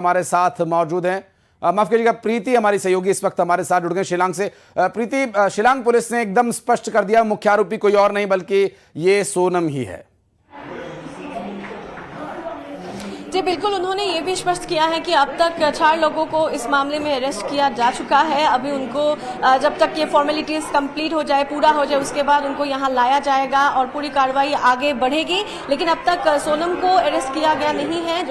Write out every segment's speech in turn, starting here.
हमारे साथ मौजूद हैं। माफ कीजिएगा, प्रीति हमारी सहयोगी इस वक्त हमारे साथ जुड़ गए शिलांग से। प्रीति, शिलांग पुलिस ने एकदम स्पष्ट कर दिया मुख्य आरोपी कोई और नहीं बल्कि ये सोनम ही है। जी बिल्कुल, उन्होंने ये भी स्पष्ट किया है कि अब तक 4 लोगों को इस मामले में अरेस्ट किया जा चुका है। अभी उनको जब तक ये फॉर्मेलिटीज कंप्लीट हो जाए, पूरा हो जाए, उसके बाद उनको यहाँ लाया जाएगा और पूरी कार्रवाई आगे बढ़ेगी। लेकिन अब तक सोनम को अरेस्ट किया गया नहीं है।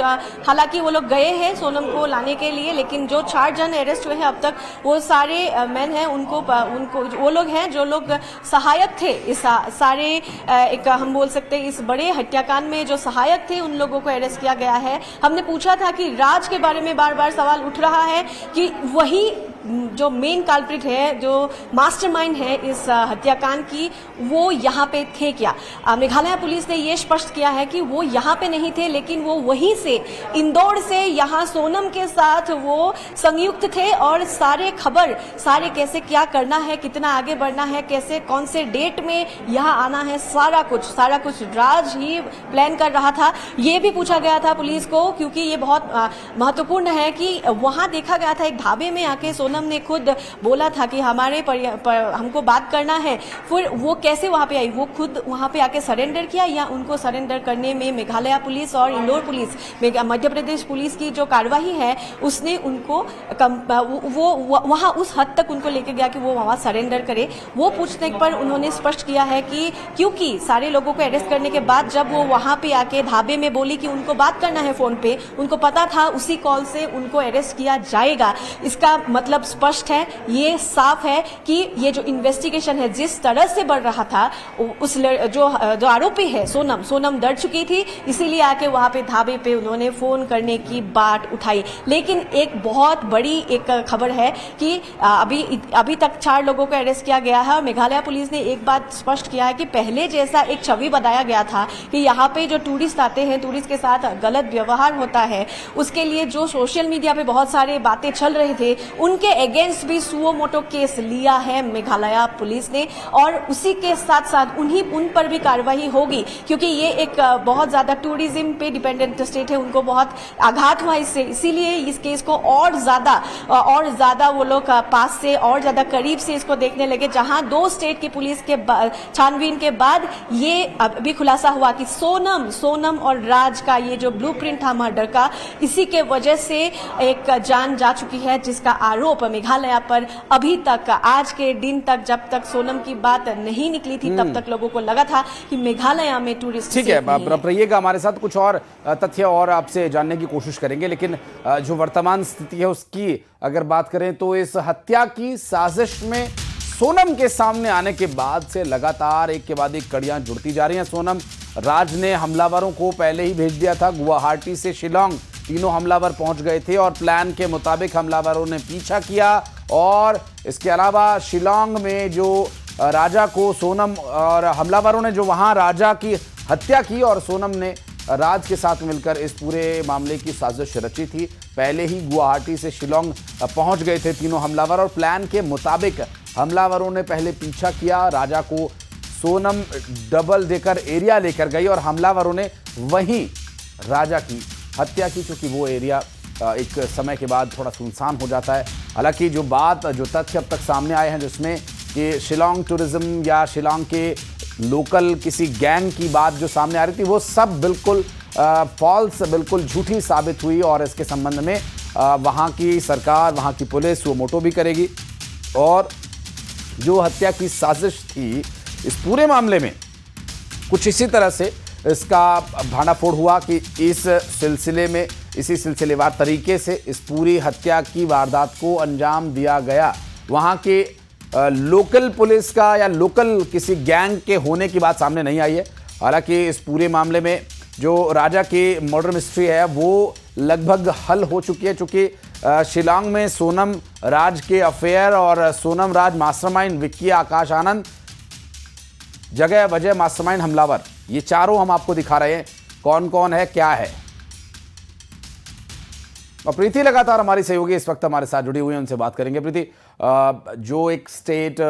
हालांकि वो लोग गए हैं सोनम को लाने के लिए, लेकिन जो 4 जन अरेस्ट हुए हैं अब तक वो सारे मैन हैं। उनको वो लोग हैं जो लोग सहायक थे इस सारे एक हम बोल सकते हैं इस बड़े हत्याकांड में जो सहायक थे, उन लोगों को अरेस्ट किया गया है। हमने पूछा था कि राज के बारे में बार बार सवाल उठ रहा है कि वही जो मेन कल्प्रिट है, जो मास्टरमाइंड है इस हत्याकांड की, वो यहाँ पे थे क्या। मेघालय पुलिस ने ये स्पष्ट किया है कि वो यहाँ पे नहीं थे, लेकिन वो वहीं से इंदौर से यहाँ सोनम के साथ वो संयुक्त थे और सारे कैसे क्या करना है, कितना आगे बढ़ना है, कैसे कौन से डेट में यहाँ आना है, सारा कुछ राज ही प्लान कर रहा था। ये भी पूछा गया था पुलिस को, क्योंकि ये बहुत महत्वपूर्ण है कि वहां देखा गया था एक ढाबे में आके सोनम ने खुद बोला था कि हमको बात करना है। फिर वो कैसे वहां पे आई, वो खुद वहां पे आके सरेंडर किया या उनको सरेंडर करने में मेघालय पुलिस और इंदौर पुलिस, मध्य प्रदेश पुलिस की जो कार्रवाई है उसने उनको वो वहां उस हद तक उनको लेके गया कि वो वहां सरेंडर करे। वो पूछने पर उन्होंने स्पष्ट किया है कि क्योंकि सारे लोगों को अरेस्ट करने के बाद जब वो वहां पे आके ढाबे में बोली कि उनको बात करना है फोन पे, उनको पता था उसी कॉल से उनको अरेस्ट किया जाएगा। इसका मतलब स्पष्ट है, ये साफ है कि ये जो इन्वेस्टिगेशन है जिस तरह से बढ़ रहा था, उस जो आरोपी है सोनम डर चुकी थी, इसीलिए आके वहां पे ढाबे पे उन्होंने फोन करने की बात उठाई। लेकिन एक बहुत बड़ी एक खबर है कि अभी तक 4 लोगों को अरेस्ट किया गया है और मेघालय पुलिस ने एक बात स्पष्ट किया है कि पहले जैसा एक छवि बताया गया था कि यहाँ पे जो टूरिस्ट आते हैं, टूरिस्ट के साथ गलत व्यवहार होता है, उसके लिए जो सोशल मीडिया पे बहुत सारे बातें चल रहे थे, उनके अगेंस्ट भी सुओ मोटो केस लिया है मेघालय पुलिस ने और उसी के साथ साथ उन पर भी कार्रवाई होगी, क्योंकि ये एक बहुत ज्यादा टूरिज्म पे डिपेंडेंट स्टेट है, उनको बहुत आघात हुआ इससे, इसीलिए इस केस को और ज्यादा वो लोग पास से और ज्यादा करीब से इसको देखने लगे। जहां 2 स्टेट की पुलिस के छानबीन के बाद ये अभी खुलासा हुआ कि सोनम और राज का ये जो ब्लूप्रिंट था मर्डर का, इसी के वजह से एक जान जा चुकी है, जिसका आरोप मेघालय पर अभी तक आज के दिन तक जब तक सोनम की बात नहीं निकली थी तब तक लोगों को लगा था कि मेघालय में टूरिस्ट। ठीक है, आप रहिएगा हमारे साथ, कुछ और तथ्य और आपसे जानने की कोशिश करेंगे, लेकिन जो वर्तमान स्थिति है उसकी अगर बात करें तो इस हत्या की साजिश में सोनम के सामने आने के बाद से लगातार एक के बाद एक कड़ियां जुड़ती जा रही हैं। सोनम राज ने हमलावरों को पहले ही भेज दिया था, गुवाहाटी से शिलांग तीनों हमलावर पहुंच गए थे और प्लान के मुताबिक हमलावरों ने पीछा किया और इसके अलावा शिलांग में जो राजा को सोनम और हमलावरों ने जो वहां राजा की हत्या की और सोनम ने राज के साथ मिलकर इस पूरे मामले की साजिश रची थी। पहले ही गुवाहाटी से शिलांग पहुंच गए थे तीनों हमलावर और प्लान के मुताबिक हमलावरों ने पहले पीछा किया, राजा को सोनम डबल देकर एरिया लेकर गई और हमलावरों ने वहीं राजा की हत्या की, चूंकि वो एरिया एक समय के बाद थोड़ा सुनसान हो जाता है। हालांकि जो तथ्य अब तक सामने आए हैं जिसमें कि शिलांग टूरिज्म या शिलांग के लोकल किसी गैंग की बात जो सामने आ रही थी, वो सब बिल्कुल फॉल्स, बिल्कुल झूठी साबित हुई और इसके संबंध में वहाँ की सरकार, वहाँ की पुलिस वो मोटो भी करेगी और जो हत्या की साजिश थी इस पूरे मामले में कुछ इसी तरह से इसका भांडाफोड़ हुआ कि इसी सिलसिलेवार तरीके से इस पूरी हत्या की वारदात को अंजाम दिया गया। वहाँ के लोकल पुलिस का या लोकल किसी गैंग के होने की बात सामने नहीं आई है। हालांकि इस पूरे मामले में जो राजा की मर्डर मिस्ट्री है वो लगभग हल हो चुकी है, चूँकि शिलांग में सोनम राज के अफेयर और सोनम राज मास्टरमाइंड विक्की आकाश आनंद जगह वजह मास्टरमाइंड हमलावर, ये चारों हम आपको दिखा रहे हैं कौन कौन है, क्या है। और प्रीति लगातार हमारी सहयोगी इस वक्त हमारे साथ जुड़ी हुई है, उनसे बात करेंगे। प्रीति, जो एक स्टेट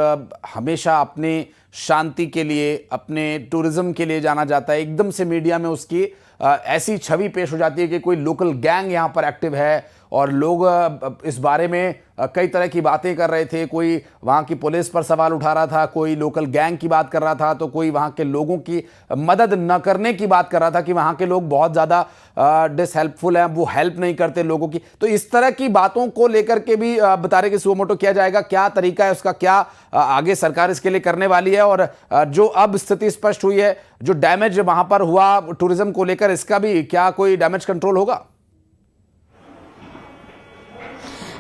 हमेशा अपने शांति के लिए, अपने टूरिज्म के लिए जाना जाता है, एकदम से मीडिया में उसकी ऐसी छवि पेश हो जाती है कि कोई लोकल गैंग यहाँ पर एक्टिव है और लोग इस बारे में कई तरह की बातें कर रहे थे। कोई वहाँ की पुलिस पर सवाल उठा रहा था, कोई लोकल गैंग की बात कर रहा था, तो कोई वहाँ के लोगों की मदद न करने की बात कर रहा था कि वहाँ के लोग बहुत ज़्यादा डिसहेल्पफुल हैं, वो हेल्प नहीं करते लोगों की। तो इस तरह की बातों को लेकर के भी बता रहे कि सुओ मोटो किया जाएगा, क्या तरीका है उसका, क्या आगे सरकार इसके लिए करने वाली है, और जो अब स्थिति स्पष्ट हुई है, जो डैमेज वहाँ पर हुआ टूरिज्म को लेकर, इसका भी क्या कोई डैमेज कंट्रोल होगा?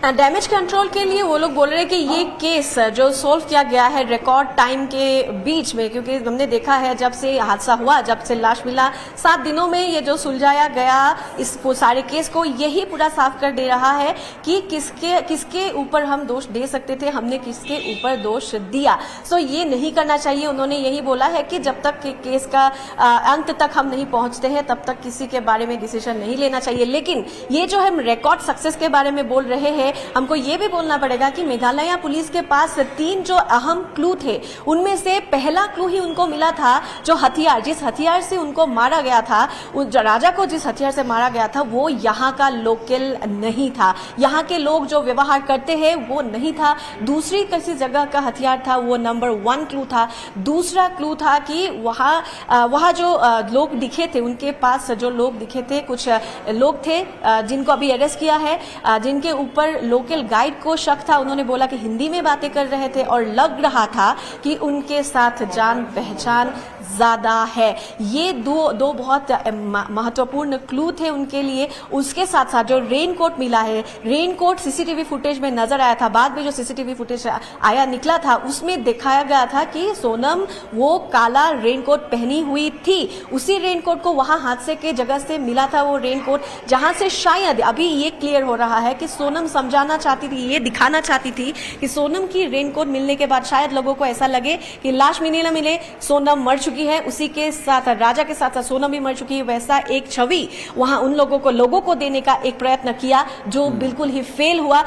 डैमेज कंट्रोल के लिए वो लोग बोल रहे हैं कि ये केस जो सोल्व किया गया है रिकॉर्ड टाइम के बीच में, क्योंकि हमने देखा है जब से हादसा हुआ, जब से लाश मिला, 7 दिनों में ये जो सुलझाया गया इस सारे केस को, यही पूरा साफ कर दे रहा है कि किसके ऊपर हम दोष दे सकते थे, हमने किसके ऊपर दोष दिया। सो ये नहीं करना चाहिए। उन्होंने यही बोला है कि जब तक केस का अंत तक हम नहीं पहुंचते हैं तब तक किसी के बारे में डिसीजन नहीं लेना चाहिए। लेकिन ये जो हम रिकॉर्ड सक्सेस के बारे में बोल रहे हैं, हमको ये भी बोलना पड़ेगा कि मेघालय पुलिस के पास 3 जो अहम क्लू थे, उनमें से पहला क्लू ही उनको मिला था, जो हथियार, जिस हथियार से उनको मारा गया था, उस राजा को जिस हथियार से मारा गया था, वो यहाँ का लोकल नहीं था, यहाँ के लोग जो व्यवहार करते हैं वो नहीं था। दूसरी किसी जगह का हथियार था, वो नंबर 1 क्लू था। दूसरा क्लू था कि वहाँ जो लोग दिखे थे, उनके पास जो लोग दिखे थे, कुछ लोग थे जिनको अभी अरेस्ट किया है, जिनके ऊपर लोकल गाइड को शक था। उन्होंने बोला कि हिंदी में बातें कर रहे थे और लग रहा था कि उनके साथ जान पहचान ज्यादा है। ये दो बहुत महत्वपूर्ण क्लू थे उनके लिए। उसके साथ साथ जो रेनकोट मिला है, रेनकोट सीसीटीवी फुटेज में नजर आया था, बाद में जो सीसीटीवी फुटेज आया निकला था, उसमें दिखाया गया था कि सोनम वो काला रेनकोट पहनी हुई थी। उसी रेनकोट को वहां हादसे के जगह से मिला था, वो रेनकोट जहां से शायद अभी ये क्लियर हो रहा है कि सोनम समझाना चाहती थी, ये दिखाना चाहती थी कि सोनम की रेनकोट मिलने के बाद शायद लोगों को ऐसा लगे कि लाश मिले ना मिले, सोनम मर चुकी है, उसी के साथ राजा के साथ सोनम भी मर चुकी है। वैसा एक छवि वहां उन लोगों को देने का एक प्रयत्न किया, जो बिल्कुल ही फेल हुआ।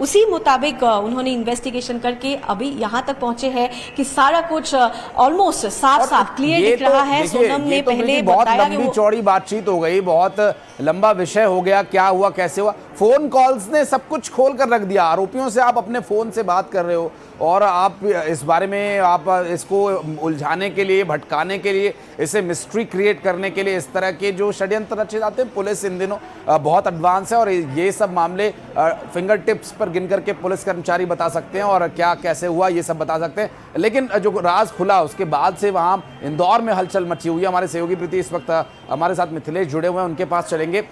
उसी मुताबिक उन्होंने इन्वेस्टिगेशन करके अभी यहां तक पहुंचे हैं कि सारा कुछ ऑलमोस्ट साफ क्लियर दिख रहा है। सोनम ने पहले बहुत बताया लंबी चौड़ी बातचीत हो गई, बहुत लंबा विषय हो गया, क्या हुआ कैसे हुआ, फोन कॉल्स ने सब कुछ खोल कर रख दिया। आरोपियों से आप अपने फोन से बात कर रहे हो और आप इस बारे में, आप इसको उलझाने के लिए, भटकाने के लिए, इसे मिस्ट्री क्रिएट करने के लिए इस तरह के जो षड्यंत्र रचे जाते हैं। पुलिस इन दिनों बहुत एडवांस है और ये सब मामले फिंगर टिप्स पर गिन करके पुलिस कर्मचारी बता सकते हैं और क्या कैसे हुआ ये सब बता सकते हैं। लेकिन जो राज खुला उसके बाद से वहाँ इंदौर में हलचल मची हुई है। हमारे सहयोगी प्रीति इस वक्त हमारे साथ मिथिलेश जुड़े हुए हैं, उनके पास चलेंगे।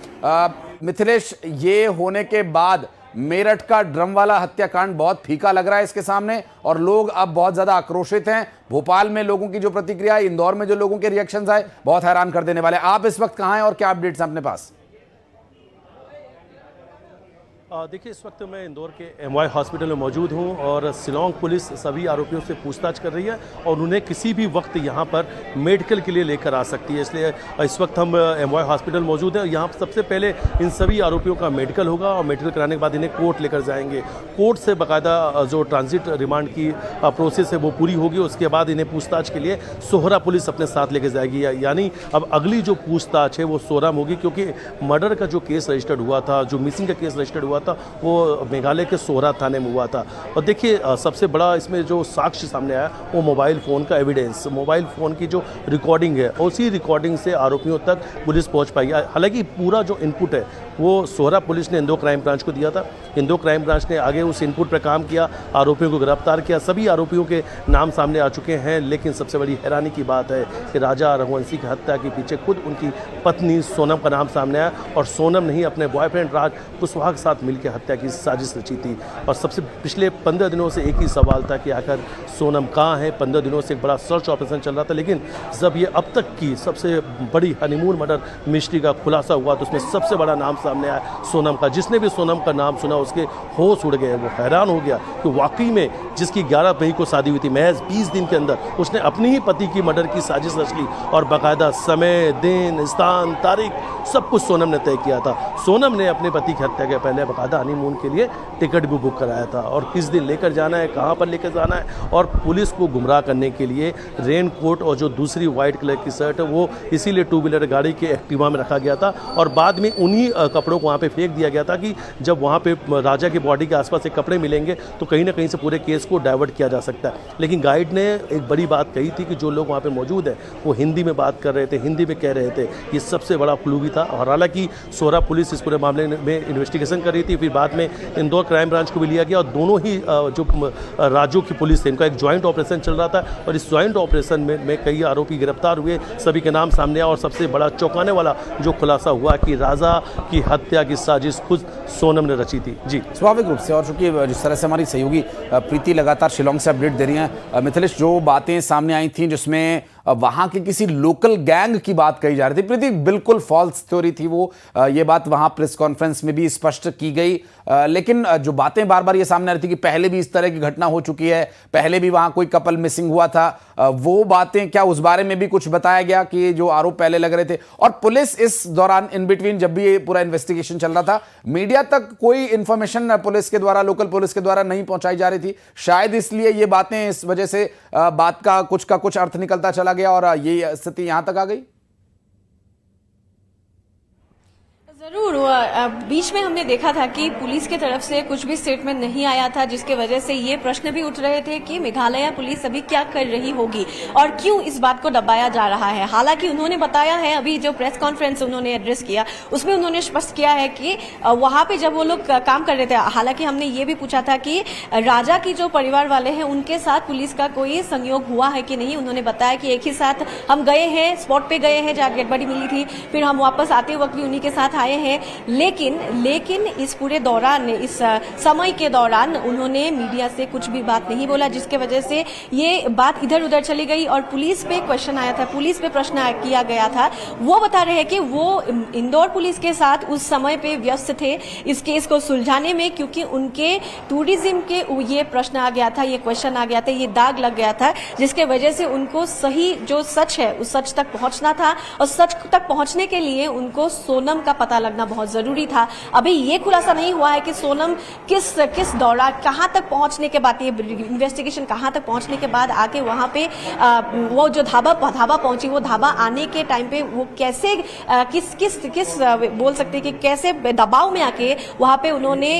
मिथिलेश, ये होने के बाद मेरठ का ड्रम वाला हत्याकांड बहुत फीका लग रहा है इसके सामने और लोग अब बहुत ज्यादा आक्रोशित हैं। भोपाल में लोगों की जो प्रतिक्रिया है, इंदौर में जो लोगों के रिएक्शंस आए, बहुत हैरान कर देने वाले। आप इस वक्त कहां हैं और क्या अपडेट्स हैं अपने पास? देखिए, इस वक्त मैं इंदौर के एमवाई हॉस्पिटल में मौजूद हूं और शिलोंग पुलिस सभी आरोपियों से पूछताछ कर रही है और उन्हें किसी भी वक्त यहां पर मेडिकल के लिए लेकर आ सकती है। इसलिए इस वक्त हम एमवाई हॉस्पिटल मौजूद हैं। यहां सबसे पहले इन सभी आरोपियों का मेडिकल होगा और मेडिकल कराने के बाद इन्हें कोर्ट लेकर जाएंगे। कोर्ट से बाकायदा जो ट्रांजिट रिमांड की प्रोसेस है वो पूरी होगी। उसके बाद इन्हें पूछताछ के लिए सोहरा पुलिस अपने साथ लेकर जाएगी। यानी अब अगली जो पूछताछ है वो सोहरा में होगी, क्योंकि मर्डर का जो केस रजिस्टर्ड हुआ था, जो मिसिंग का केस रजिस्टर्ड हुआ था, वो मेघालय के सोहरा थाने में हुआ था। और देखिए, सबसे बड़ा इसमें जो साक्ष्य सामने आया वो मोबाइल फ़ोन का एविडेंस, मोबाइल फ़ोन की जो रिकॉर्डिंग है, उसी रिकॉर्डिंग से आरोपियों तक पुलिस पहुंच पाई। हालांकि पूरा जो इनपुट है वो सोहरा पुलिस ने इंदौर क्राइम ब्रांच को दिया था। इंदौर क्राइम ब्रांच ने आगे उस इनपुट पर काम किया, आरोपियों को गिरफ्तार किया। सभी आरोपियों के नाम सामने आ चुके हैं। लेकिन सबसे बड़ी हैरानी की बात है कि राजा रघुवंशी की हत्या के पीछे खुद उनकी पत्नी सोनम का नाम सामने आया और सोनम ने ही अपने बॉयफ्रेंड राज कुशवाहा के साथ मिलकर हत्या की साजिश रची थी। और सबसे पिछले 15 दिनों से एक ही सवाल था कि आखिर सोनम कहाँ है। 15 दिनों से एक बड़ा सर्च ऑपरेशन चल रहा था, लेकिन जब ये अब तक की सबसे बड़ी हनीमून मर्डर मिस्ट्री का खुलासा हुआ तो उसमें सबसे बड़ा नाम सामने आया सोनम का। जिसने भी सोनम का नाम सुना उसके होश उड़ गए। वो हैरान हो गया कि वाकई में जिसकी 11 मई को शादी हुई थी, महज 20 दिन के अंदर उसने अपनी ही पति की मर्डर की साजिश रच ली और बाकायदा समय, दिन, स्थान, तारीख सब कुछ सोनम ने तय किया था। सोनम ने अपने पति की हत्या के पहले बाकायदा हनीमून के लिए टिकट भी बुक कराया था, और किस दिन लेकर जाना है, कहाँ पर लेकर जाना है, और पुलिस को गुमराह करने के लिए रेन कोट और जो दूसरी वाइट कलर की शर्ट है वो इसीलिए टू व्हीलर गाड़ी के एक्टिवा में रखा गया था, और बाद में उन्हीं कपड़ों को वहाँ पे फेंक दिया गया था कि जब वहाँ पे राजा की बॉडी के आसपास से कपड़े मिलेंगे तो कहीं ना कहीं से पूरे केस को डाइवर्ट किया जा सकता है। लेकिन गाइड ने एक बड़ी बात कही थी कि जो लोग वहाँ पे मौजूद हैं वो हिंदी में बात कर रहे थे, हिंदी में कह रहे थे, ये सबसे बड़ा क्लू भी था। और हालांकि सोरा पुलिस इस पूरे मामले में इन्वेस्टिगेशन कर रही थी, फिर बाद में इंदौर क्राइम ब्रांच को भी लिया गया, और दोनों ही जो राज्यों की पुलिस थे इनका एक ज्वाइंट ऑपरेशन चल रहा था, और इस ज्वाइंट ऑपरेशन में कई आरोपी गिरफ्तार हुए, सभी के नाम सामने आया, और सबसे बड़ा चौंकाने वाला जो खुलासा हुआ कि राजा की हत्या की साजिश खुद सोनम ने रची थी। जी, स्वाभाविक रूप से। और चूंकि जिस तरह से हमारी सहयोगी प्रीति लगातार शिलोंग से अपडेट दे रही हैं, मिथिलेश, जो बातें सामने आई थी जिसमें वहां के किसी लोकल गैंग की बात कही जा रही थी, प्रीति बिल्कुल फॉल्स थ्योरी थी वो, ये बात वहां प्रेस कॉन्फ्रेंस में भी स्पष्ट की गई, लेकिन जो बातें बार बार ये सामने आ रही थी कि पहले भी इस तरह की घटना हो चुकी है, पहले भी वहां कोई कपल मिसिंग हुआ था, वो बातें क्या उस बारे में भी कुछ बताया गया कि जो आरोप पहले लग रहे थे? और पुलिस इस दौरान इन बिटवीन जब भी ये पूरा इन्वेस्टिगेशन चल रहा था, मीडिया तक कोई इंफॉर्मेशन पुलिस के द्वारा, लोकल पुलिस के द्वारा नहीं पहुंचाई जा रही थी, शायद इसलिए ये बातें, इस वजह से बात का कुछ अर्थ निकलता चला गया और ये स्थिति यहां तक आ गई। जरूर बीच में हमने देखा था कि पुलिस की तरफ से कुछ भी स्टेटमेंट नहीं आया था, जिसके वजह से ये प्रश्न भी उठ रहे थे कि मेघालय पुलिस अभी क्या कर रही होगी और क्यों इस बात को दबाया जा रहा है। हालांकि उन्होंने बताया है, अभी जो प्रेस कॉन्फ्रेंस उन्होंने एड्रेस किया उसमें उन्होंने स्पष्ट किया है कि वहां पे जब वो लोग काम कर रहे थे, हालांकि हमने ये भी पूछा था कि राजा की जो परिवार वाले हैं उनके साथ पुलिस का कोई संयोग हुआ है कि नहीं। उन्होंने बताया कि एक ही साथ हम गए हैं, स्पॉट पे गए हैं जहाँ डेड बॉडी मिली थी, फिर हम वापस आते वक्त भी उन्हीं के साथ आए हैं, लेकिन इस पूरे दौरान, इस समय के दौरान उन्होंने मीडिया से कुछ भी बात नहीं बोला, जिसके वजह से ये बात इधर उधर चली गई। और पुलिस पे क्वेश्चन आया था, पुलिस पे प्रश्न किया गया था, वो बता रहे हैं कि वो इंदौर पुलिस के साथ उस समय पे व्यस्त थे इस केस को सुलझाने में, क्योंकि उनके टूरिज्म के ये प्रश्न आ गया था, ये क्वेश्चन आ गया था, ये दाग लग गया था, जिसके वजह से उनको सही जो सच है उस सच तक पहुंचना था, और सच तक पहुंचने के लिए उनको सोनम का पता लगना बहुत जरूरी था। अभी ये खुलासा नहीं हुआ है कि सोनम किस दौरान, कहां तक पहुंचने के बाद, ये इन्वेस्टिगेशन कहां तक पहुंचने के बाद आके वहां पे वो जो ढाबा पहुंची, वो ढाबा आने के टाइम पे वो कैसे किस बोल सकते हैं कि कैसे दबाव में आके वहां पे उन्होंने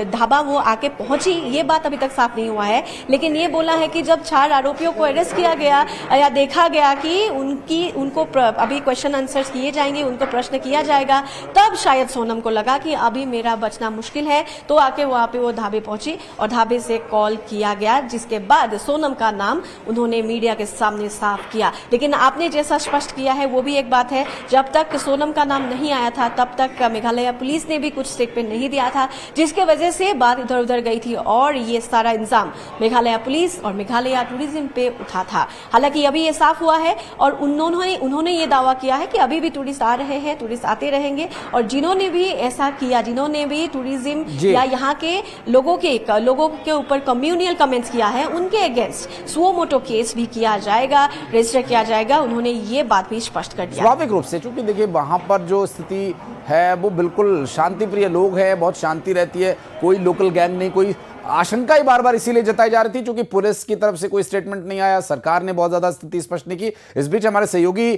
ढाबा वो आके पहुंची, ये बात अभी तक साफ नहीं हुआ है। लेकिन ये बोला है कि जब 4 आरोपियों को अरेस्ट किया गया या देखा गया कि उनको अभी क्वेश्चन आंसर्स किए जाएंगे, उनको प्रश्न किया जाएगा, तब शायद सोनम को लगा कि अभी मेरा बचना मुश्किल है, तो आके वहां पे वो ढाबे पहुंची और ढाबे से कॉल किया गया, जिसके बाद सोनम का नाम उन्होंने मीडिया के सामने साफ किया। लेकिन आपने जैसा स्पष्ट किया है वो भी एक बात है, जब तक सोनम का नाम नहीं आया था तब तक मेघालय पुलिस ने भी कुछ स्टेटमेंट नहीं दिया था, जिसके वजह से बात इधर उधर गई थी और ये सारा इल्जाम मेघालय पुलिस और मेघालय टूरिज्म पे उठा था। हालांकि अभी ये साफ हुआ है और उन्होंने ये दावा किया है कि अभी भी टूरिस्ट आ रहे हैं, टूरिस्ट आते रहेंगे, और जिन्होंने भी ऐसा किया, जिन्होंने भी टूरिज्म या यहाँ के लोगों के ऊपर कम्युनियल कमेंट्स किया है, उनके अगेंस्ट सुओ मोटो केस भी किया जाएगा, रजिस्टर किया जाएगा। उन्होंने ये बात भी स्पष्ट कर दिया। स्वाभाविक रूप से, क्योंकि देखिए वहां पर जो स्थिति है वो बिल्कुल शांति प्रिय लोग हैं, बहुत शांति रहती है, कोई लोकल गैंग नहीं, कोई आशंका ही बार बार इसीलिए जताई जा रही थी क्योंकि पुलिस की तरफ से कोई स्टेटमेंट नहीं आया, सरकार ने बहुत ज्यादा स्थिति स्पष्ट नहीं की। इस बीच हमारे सहयोगी